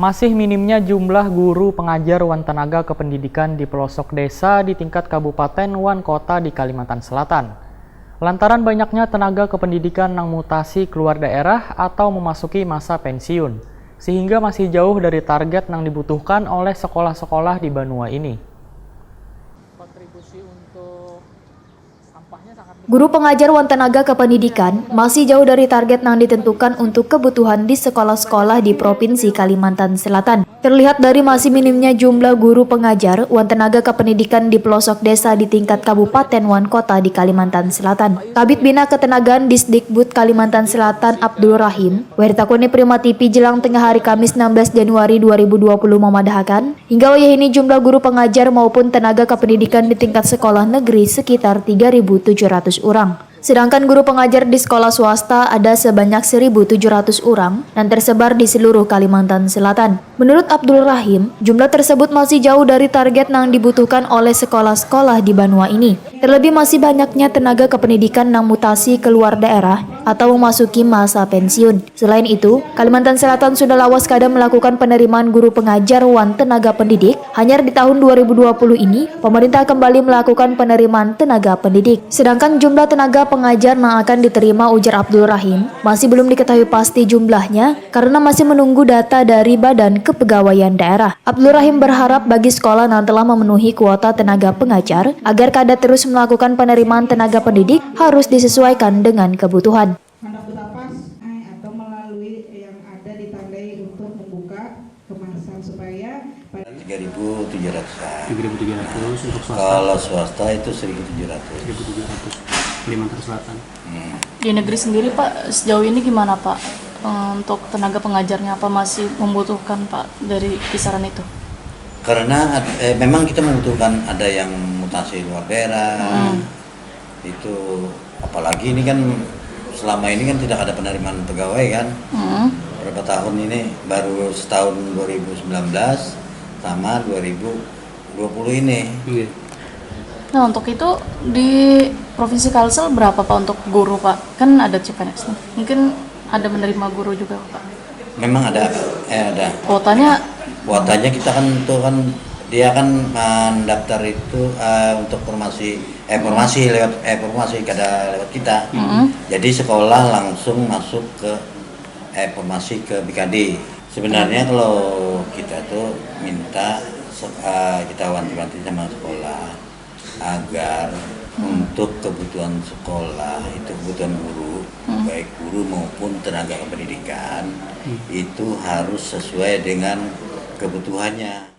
Masih minimnya jumlah guru pengajar wan tenaga kependidikan di pelosok desa di tingkat kabupaten wan kota di Kalimantan Selatan. Lantaran banyaknya tenaga kependidikan yang mutasi keluar daerah atau memasuki masa pensiun, sehingga masih jauh dari target yang dibutuhkan oleh sekolah-sekolah di Banua ini. Kontribusi untuk sampahnya sangat Guru pengajar wan tenaga kependidikan masih jauh dari target yang ditentukan untuk kebutuhan di sekolah-sekolah di Provinsi Kalimantan Selatan. Terlihat dari masih minimnya jumlah guru pengajar wan tenaga kependidikan di pelosok desa di tingkat kabupaten wan kota di Kalimantan Selatan. Kabid Bina Ketenagaan Disdikbud Kalimantan Selatan Abdul Rahim, Wertakone Prima TV jelang tengah hari Kamis 16 Januari 2020 memadahkan, hingga wayah ini jumlah guru pengajar maupun tenaga kependidikan di tingkat sekolah negeri sekitar 3.700 orang. Sedangkan guru pengajar di sekolah swasta ada sebanyak 1.700 orang dan tersebar di seluruh Kalimantan Selatan. Menurut Abdul Rahim, jumlah tersebut masih jauh dari target yang dibutuhkan oleh sekolah-sekolah di Banua ini. Terlebih masih banyaknya tenaga kependidikan yang mutasi keluar daerah atau memasuki masa pensiun. Selain itu, Kalimantan Selatan sudah lawas kadang melakukan penerimaan guru pengajar wan tenaga pendidik. Hanya di tahun 2020 ini, pemerintah kembali melakukan penerimaan tenaga pendidik. Sedangkan jumlah tenaga pengajar yang akan diterima, ujar Abdul Rahim, masih belum diketahui pasti jumlahnya karena masih menunggu data dari Badan Kepegawaian Daerah. Abdul Rahim berharap bagi sekolah yang telah memenuhi kuota tenaga pengajar agar kada terus melakukan penerimaan tenaga pendidik harus disesuaikan dengan kebutuhan. Atau melalui yang ada ditandai untuk membuka kemasan supaya 3.700. 3.700 untuk swasta. Kalau swasta itu 1.700. 1.700 Kalimantan Selatan. Di negeri sendiri Pak, sejauh ini gimana Pak untuk tenaga pengajarnya, apa masih membutuhkan Pak dari kisaran itu? Karena memang kita membutuhkan ada yang mutasi luar daerah. Itu apalagi ini kan selama ini kan tidak ada penerimaan pegawai kan. Berapa tahun ini baru setahun 2019 sama 2020 ini. Nah untuk itu di Provinsi Kalsel berapa Pak untuk guru Pak? Kan ada CPNS nih. Mungkin ada menerima guru juga Pak? Memang ada, ada. Kuotanya kita kan itu kan dia kan mendaftar itu untuk informasi kada lewat kita. Jadi sekolah langsung masuk ke informasi ke BKD. Sebenarnya kalau kita tuh minta kita wanti-wanti sama sekolah agar untuk kebutuhan sekolah itu kebutuhan guru, baik guru maupun tenaga pendidikan itu harus sesuai dengan kebutuhannya.